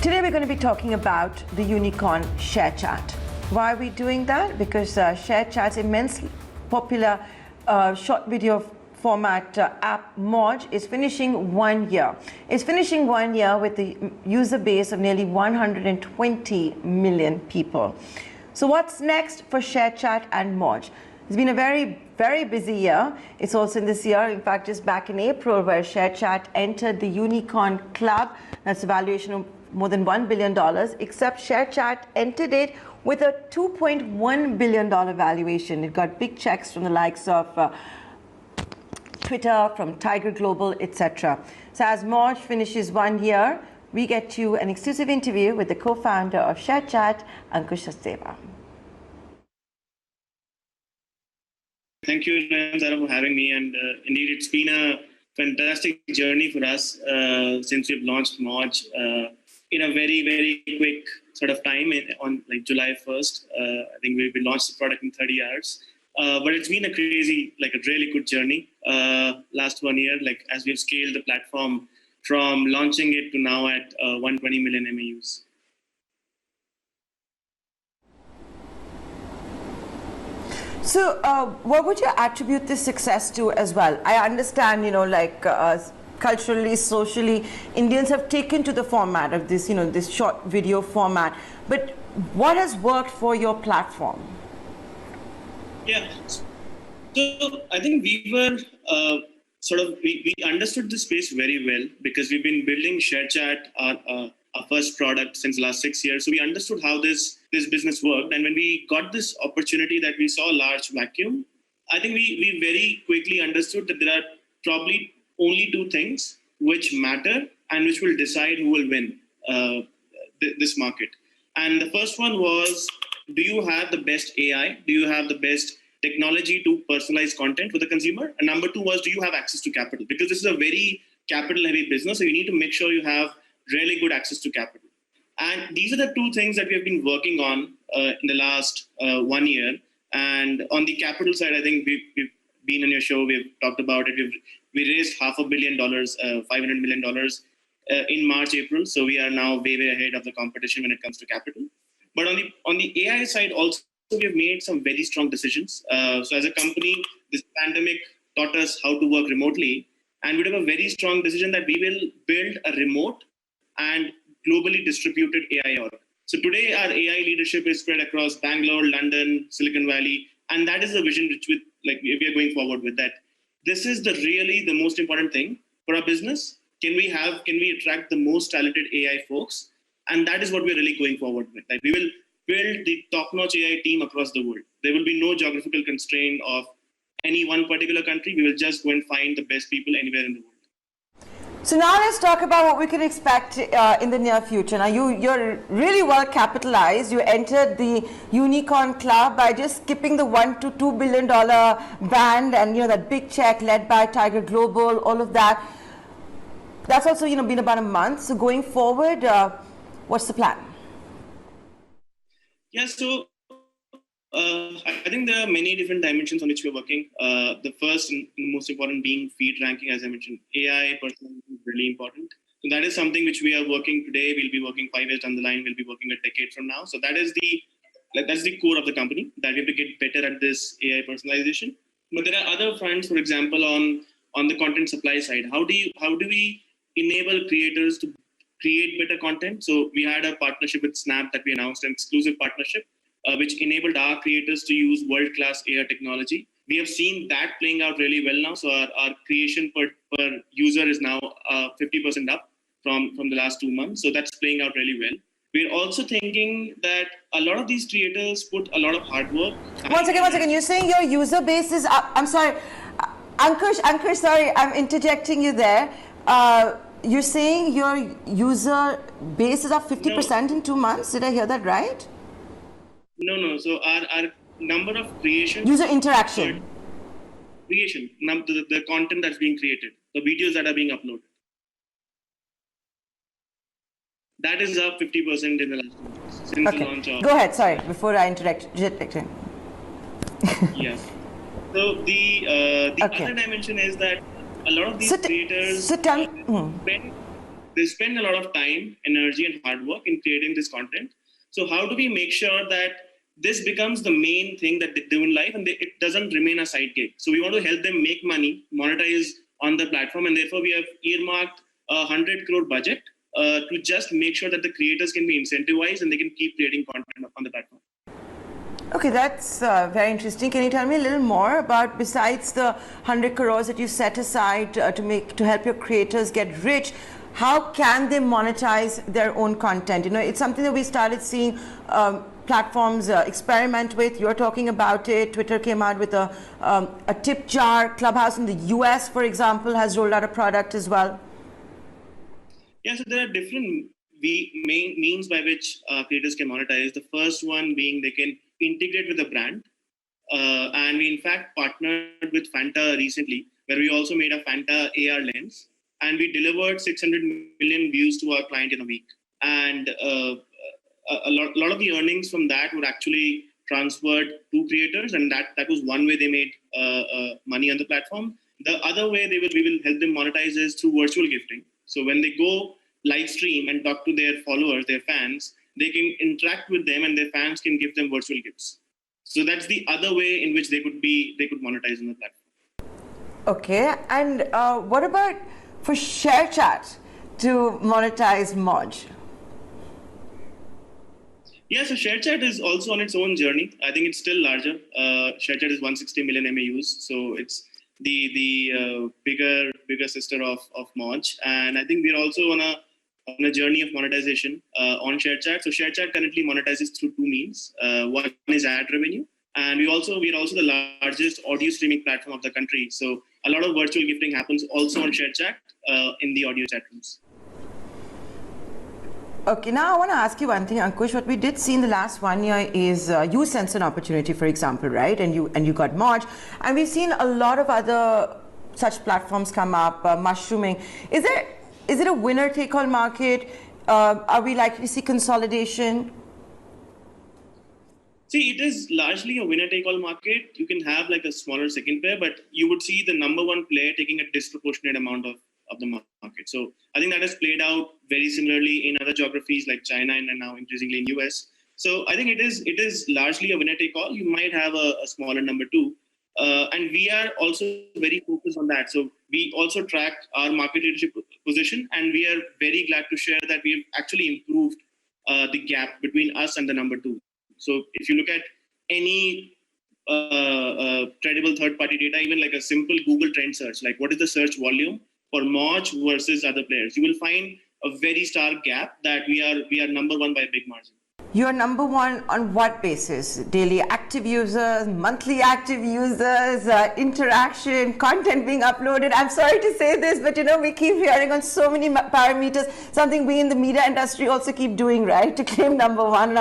Today we're going to be talking about the unicorn Sharechat. Why are we doing that? Because Sharechat's immensely popular short video format app MOJ is finishing 1 year. It's finishing 1 year with a user base of nearly 120 million people. So what's next for Sharechat and MOJ? It's been a very busy year. It's also in this year, in fact, just back in April, where Sharechat entered the Unicorn Club. That's a valuation of more than $1 billion, except Sharechat entered it with a $2.1 billion valuation. It got big checks from the likes of Twitter, from Tiger Global, etc. So as MOJ finishes 1 year, we get you an exclusive interview with the co-founder of Sharechat, Ankush Sachdeva. Thank you, Nayantara, for having me. And indeed, it's been a fantastic journey for us since we've launched MOJ in a very quick sort of time on like July 1st. I think we launched the product in 30 hours. But it's been a crazy, like a really good journey last 1 year, like as we've scaled the platform from launching it to now at 120 million MAUs. So what would you attribute this success to as well? I understand, culturally, socially, Indians have taken to the format of this, this short video format. But what has worked for your platform? Yeah, so I think we were we understood the space very well because we've been building Sharechat, our first product, since the last 6 years. So we understood how this business worked. And when we got this opportunity that we saw a large vacuum, I think we very quickly understood that there are probably only two things which matter and which will decide who will win this market. And the first one was, do you have the best AI? Do you have the best technology to personalize content for the consumer? And number two was, do you have access to capital? Because this is a very capital-heavy business, so you need to make sure you have really good access to capital. And these are the two things that we have been working on in the last 1 year. And on the capital side, I think we've been on your show, we've talked about it. We raised $500 million, $500 million in March, April. So we are now way ahead of the competition when it comes to capital. But on the AI side also, we have made some very strong decisions. So as a company, this pandemic taught us how to work remotely. And we took a very strong decision that we will build a remote and globally distributed AI org. So today our AI leadership is spread across Bangalore, London, Silicon Valley. And that is the vision which we are going forward with, that this is really the most important thing for our business. Can we attract the most talented AI folks? And that is what we're really going forward with. Like, we will build the top-notch AI team across the world. There will be no geographical constraint of any one particular country. We will just go and find the best people anywhere in the world. So now let's talk about what we can expect in the near future. Now you're really well capitalized. You entered the Unicorn Club by just skipping the $1 to $2 billion band, and that big check led by Tiger Global, all of that. That's also been about a month. So going forward, what's the plan? Yeah, so I think there are many different dimensions on which we're working. The first and most important being feed ranking, as I mentioned. AI personally is really important. So that is something which we are working today. We'll be working 5 years down the line. We'll be working a decade from now. So that's the core of the company, that we have to get better at this AI personalization. But there are other fronts, for example, on the content supply side. How do we enable creators to create better content? So we had a partnership with Snap that we announced, an exclusive partnership, which enabled our creators to use world-class AI technology. We have seen that playing out really well now. So our creation per user is now 50% up from the last 2 months. So that's playing out really well. We're also thinking that a lot of these creators put a lot of hard work. One second. You're saying your user base is up. I'm sorry. Ankush, sorry, I'm interjecting you there. You're saying your user base is up 50% in 2 months? Did I hear that right? No. So our number of creations... User interaction. Creation. The content that's being created. The videos that are being uploaded. That is up 50% in the last 2 months. Since the launch of... Go ahead, sorry, before I interject. Yes. So the other dimension is that a lot of these creators spend they spend a lot of time, energy, and hard work in creating this content. So how do we make sure that this becomes the main thing that they do in life and it doesn't remain a side gig? So we want to help them make money, monetize on the platform, and therefore we have earmarked a 100 crore budget to just make sure that the creators can be incentivized and they can keep creating content on the platform. Okay, that's very interesting. Can you tell me a little more about, besides the 100 crores that you set aside to help your creators get rich, how can they monetize their own content? You know, it's something that we started seeing platforms experiment with. You're talking about it. Twitter came out with a tip jar. Clubhouse in the US, for example, has rolled out a product as well. Yeah, so there are different main means by which creators can monetize. The first one being they can integrate with a brand. And we in fact partnered with Fanta recently, where we also made a Fanta AR lens. And we delivered 600 million views to our client in a week. And a lot of the earnings from that were actually transferred to creators. And that was one way they made money on the platform. The other way we will help them monetize is through virtual gifting. So when they go live stream and talk to their followers, their fans, they can interact with them and their fans can give them virtual gifts. So that's the other way in which they could monetize on the platform. Okay, and what about for Sharechat to monetize MOJ? Yeah, so Sharechat is also on its own journey. I think it's still larger. Sharechat is 160 million MAUs, so it's the bigger sister of MOJ. And I think we're also on a journey of monetization on Sharechat. So Sharechat currently monetizes through two means. One is ad revenue, and we're also the largest audio streaming platform of the country. So a lot of virtual gifting happens also on Sharechat in the audio chat rooms. Okay, now I want to ask you one thing, Ankush. What we did see in the last 1 year is you sensed an opportunity, for example, right? And you got MOJ, and we've seen a lot of other such platforms come up, mushrooming. Is it a winner-take-all market? Are we likely to see consolidation? See, it is largely a winner-take-all market. You can have like a smaller second player, but you would see the number one player taking a disproportionate amount of the market. So I think that has played out very similarly in other geographies like China and now increasingly in US. So I think it is largely a winner-take-all. You might have a smaller number two. And we are also very focused on that. So we also track our market leadership position, and we are very glad to share that we've actually improved the gap between us and the number two. So if you look at any credible third-party data, even like a simple Google trend search, like what is the search volume for MOJ versus other players, you will find a very stark gap that we are number one by a big margin. You're number one on what basis? Daily active users, monthly active users, interaction, content being uploaded. I'm sorry to say this, but we keep hearing on so many parameters, something we in the media industry also keep doing, right? To claim number one,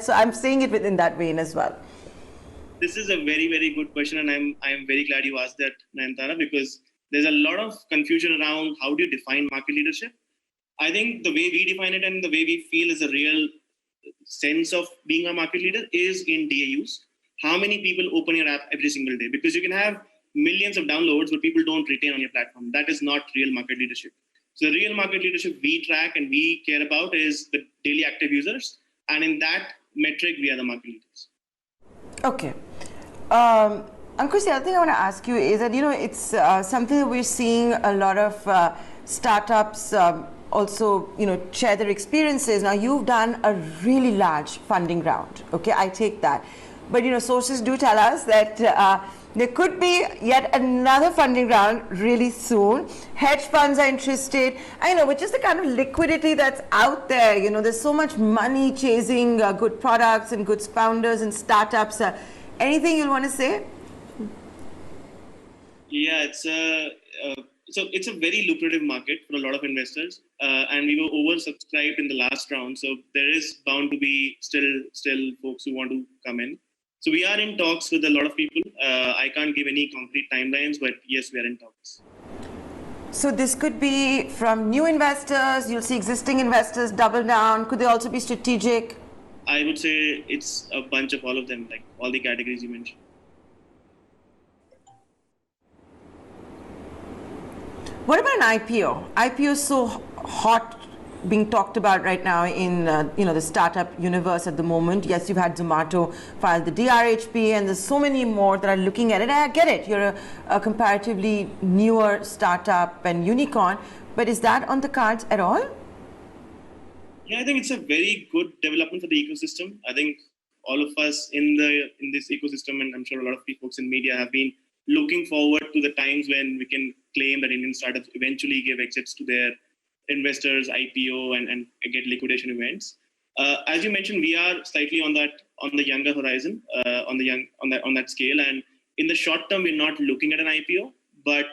so I'm saying it within that vein as well. This is a very, very good question, and I'm very glad you asked that, Nayantara, because there's a lot of confusion around how do you define market leadership. I think the way we define it and the way we feel is a real sense of being a market leader is in DAUs. How many people open your app every single day? Because you can have millions of downloads, but people don't retain on your platform. That is not real market leadership. So the real market leadership we track and we care about is the daily active users. And in that metric, we are the market leaders. Okay. Ankush, the other thing I want to ask you is that, it's something that we're seeing a lot of startups also, share their experiences. Now, you've done a really large funding round. Okay, I take that. But, sources do tell us that there could be yet another funding round really soon. Hedge funds are interested. With just the kind of liquidity that's out there, there's so much money chasing good products and good founders and startups. Anything you'll want to say? Yeah, it's a very lucrative market for a lot of investors, and we were oversubscribed in the last round. So there is bound to be still folks who want to come in. So we are in talks with a lot of people. I can't give any concrete timelines, but yes, we are in talks. So this could be from new investors. You'll see existing investors double down. Could they also be strategic? I would say it's a bunch of all of them, like all the categories you mentioned. What about an IPO? IPO is so hot, being talked about right now in the startup universe at the moment. Yes, you've had Zomato file the DRHP, and there's so many more that are looking at it. I get it. You're a comparatively newer startup and unicorn, but is that on the cards at all? Yeah, I think it's a very good development for the ecosystem. I think all of us in this ecosystem, and I'm sure a lot of folks in media have been looking forward to the times when we can claim that Indian startups eventually give exits to their investors, IPO, and get liquidation events. As you mentioned, we are slightly on the younger horizon, on that scale. And in the short term, we're not looking at an IPO, but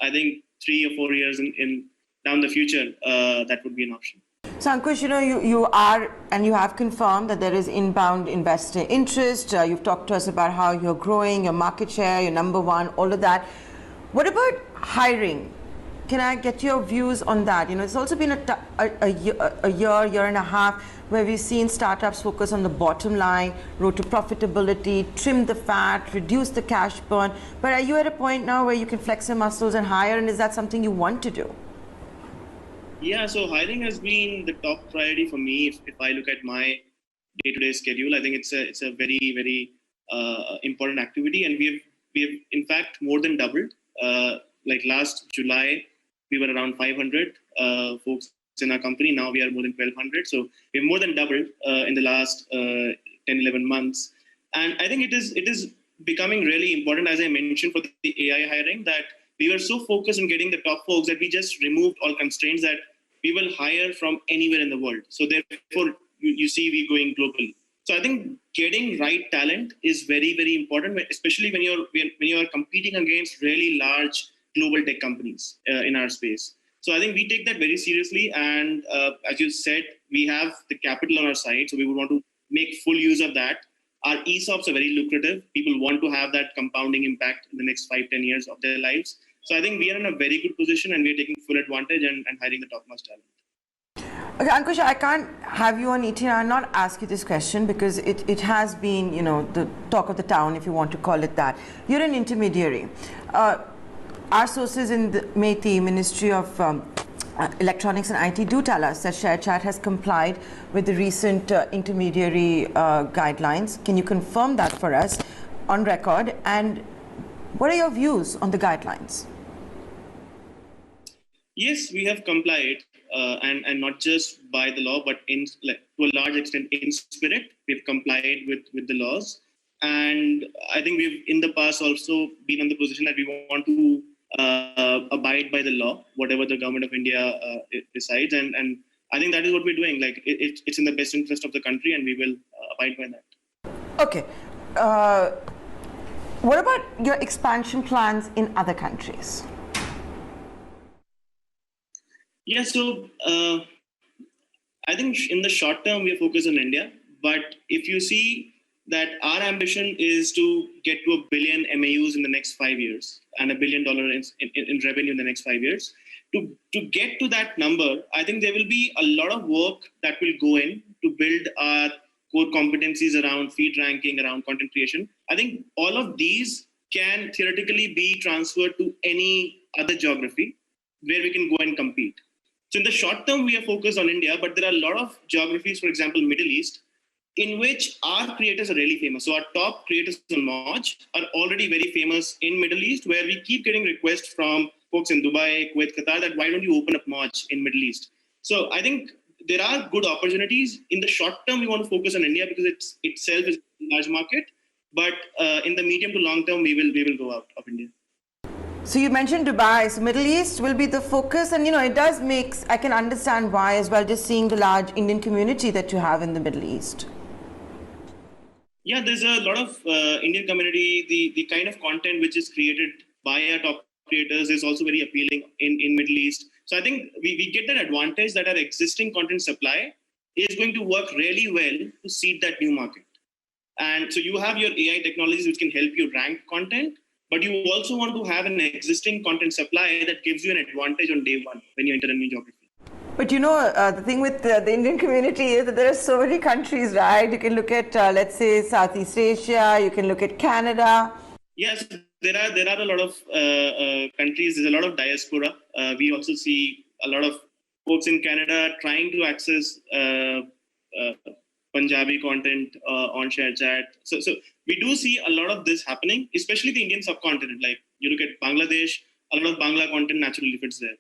I think 3 or 4 years in down the future, that would be an option. So Ankush, you are, and you have confirmed that there is inbound investor interest. You've talked to us about how you're growing, your market share, you're number one, all of that. What about hiring? Can I get your views on that? It's also been a year and a half where we've seen startups focus on the bottom line, road to profitability, trim the fat, reduce the cash burn. But are you at a point now where you can flex your muscles and hire, and is that something you want to do? Yeah, so hiring has been the top priority for me. If I look at my day-to-day schedule, I think it's a very, very important activity, and we have in fact more than doubled. Like last July, we were around 500 folks in our company. Now we are more than 1,200. So we've more than doubled in the last 10, 11 months. And I think it is becoming really important, as I mentioned, for the AI hiring, that we were so focused on getting the top folks that we just removed all constraints, that we will hire from anywhere in the world. So therefore, you see we going global. So I think getting right talent is very, very important, especially when you are competing against really large global tech companies in our space. So I think we take that very seriously. And as you said, we have the capital on our side. So we would want to make full use of that. Our ESOPs are very lucrative. People want to have that compounding impact in the next 5-10 years of their lives. So I think we are in a very good position, and we are taking full advantage and hiring the topmost talent. Okay, Ankush, I can't have you on ET and not ask you this question, because it has been, the talk of the town, if you want to call it that. You're an intermediary. Our sources in the MeitY, Ministry of Electronics and IT, do tell us that Sharechat has complied with the recent intermediary guidelines. Can you confirm that for us on record? And what are your views on the guidelines? Yes, we have complied, and not just by the law, but to a large extent in spirit. We've complied with the laws. And I think we've in the past also been in the position that we want to abide by the law, whatever the government of India decides. And I think that is what we're doing. Like it's in the best interest of the country, and we will abide by that. Okay. What about your expansion plans in other countries? Yeah, so I think in the short term, we are focused on India. But if you see that our ambition is to get to 1 billion MAUs in the next 5 years and $1 billion in revenue in the next 5 years. To get to that number, I think there will be a lot of work that will go in to build our core competencies around feed ranking, around content creation. I think all of these can theoretically be transferred to any other geography where we can go and compete. So in the short term, we are focused on India, but there are a lot of geographies, for example, Middle East, in which our creators are really famous. So our top creators on MOJ are already very famous in Middle East, where we keep getting requests from folks in Dubai, Kuwait, Qatar, that why don't you open up MOJ in Middle East? So I think there are good opportunities. In the short term, we want to focus on India because itself is a large market. But in the medium to long term, we will go out of India. So you mentioned Dubai, so Middle East will be the focus, and it does make, I can understand why as well, just seeing the large Indian community that you have in the Middle East. Yeah, there's a lot of Indian community. The kind of content which is created by our top creators is also very appealing in Middle East. So I think we get that advantage that our existing content supply is going to work really well to seed that new market. And so you have your AI technologies which can help you rank content, but you also want to have an existing content supply that gives you an advantage on day one when you enter a new geography. But the thing with the Indian community is that there are so many countries, right? You can look at, let's say, Southeast Asia, you can look at Canada. Yes, there are a lot of countries. There's a lot of diaspora. We also see a lot of folks in Canada trying to access Punjabi content on ShareChat. So we do see a lot of this happening, especially the Indian subcontinent. Like you look at Bangladesh, a lot of Bangla content naturally fits there.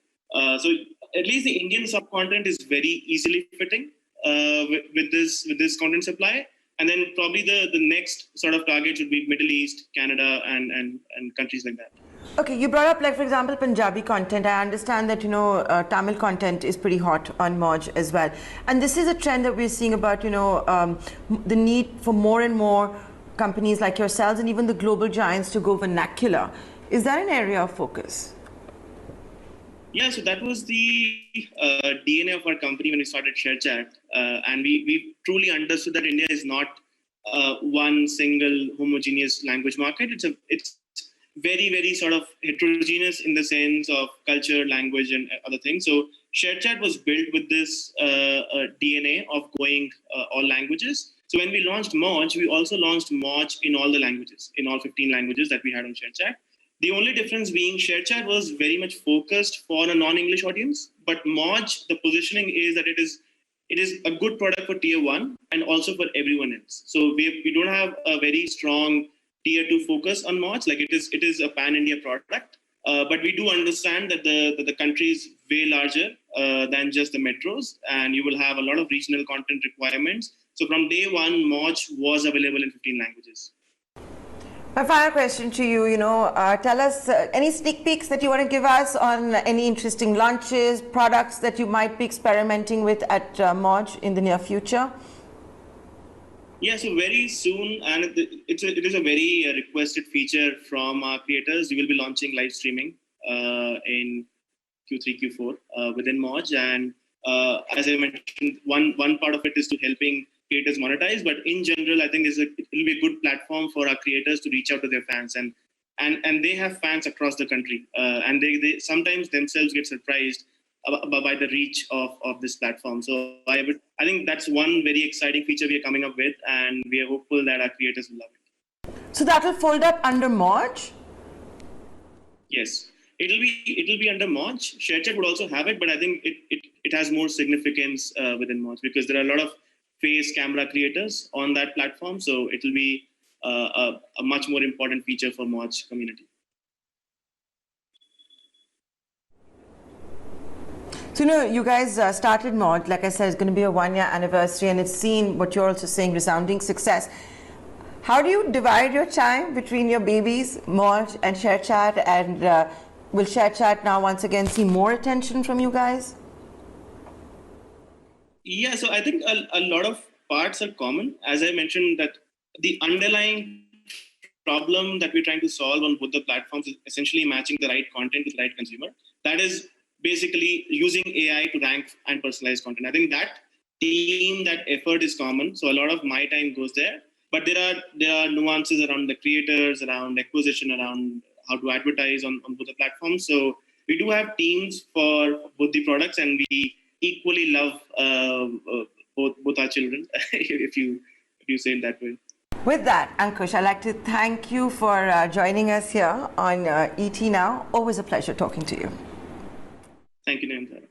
So at least the Indian subcontinent is very easily fitting with this content supply. And then probably the next sort of target would be Middle East, Canada, and countries like that. Okay, you brought up, like, for example, Punjabi content. I understand that, Tamil content is pretty hot on MOJ as well. And this is a trend that we're seeing about, the need for more and more companies like yourselves and even the global giants to go vernacular. Is that an area of focus? Yeah, so that was the DNA of our company when we started Sharechat. And we truly understood that India is not one single homogeneous language market. It's very, very sort of heterogeneous in the sense of culture, language, and other things. So Sharechat was built with this DNA of going all languages. So when we launched MOJ, we also launched MOJ in all the languages, in all 15 languages that we had on Sharechat. The only difference being Sharechat was very much focused for a non-English audience, but MOJ, the positioning is that it is a good product for tier 1 and also for everyone else. So we don't have a very strong tier 2 focus on MOJ. Like it is a pan-India product, but we do understand that the country is way larger than just the metros, and you will have a lot of regional content requirements. So from day one, MOJ was available in 15 languages. My final question to you, tell us any sneak peeks that you want to give us on any interesting launches, products that you might be experimenting with at MOJ in the near future? Yeah, so very soon, and it is a very requested feature from our creators. We will be launching live streaming in Q3, Q4 within MOJ. And as I mentioned, one part of it is to helping creators monetize, but in general, I think it will be a good platform for our creators to reach out to their fans, and they have fans across the country, and they sometimes themselves get surprised by the reach of this platform. So I think that's one very exciting feature we are coming up with, and we are hopeful that our creators will love it. So that will fold up under MOJ? Yes, it'll be under MOJ. Sharechat would also have it, but I think it has more significance within MOJ because there are a lot of face camera creators on that platform. So it will be a much more important feature for MOJ community. So, you guys started MOJ, like I said, it's going to be a 1-year anniversary, and it's seen what you're also saying, resounding success. How do you divide your time between your babies, MOJ and Sharechat, and will Sharechat now once again see more attention from you guys? Yeah, so I think a lot of parts are common. As I mentioned, that the underlying problem that we're trying to solve on both the platforms is essentially matching the right content with the right consumer. That is basically using AI to rank and personalize content. I think that team, that effort is common. So a lot of my time goes there. But there are nuances around the creators, around acquisition, around how to advertise on both the platforms. So we do have teams for both the products, and we equally love both our children, if you say it that way. With that, Ankush, I'd like to thank you for joining us here on ET Now. Always a pleasure talking to you. Thank you, Nayantara.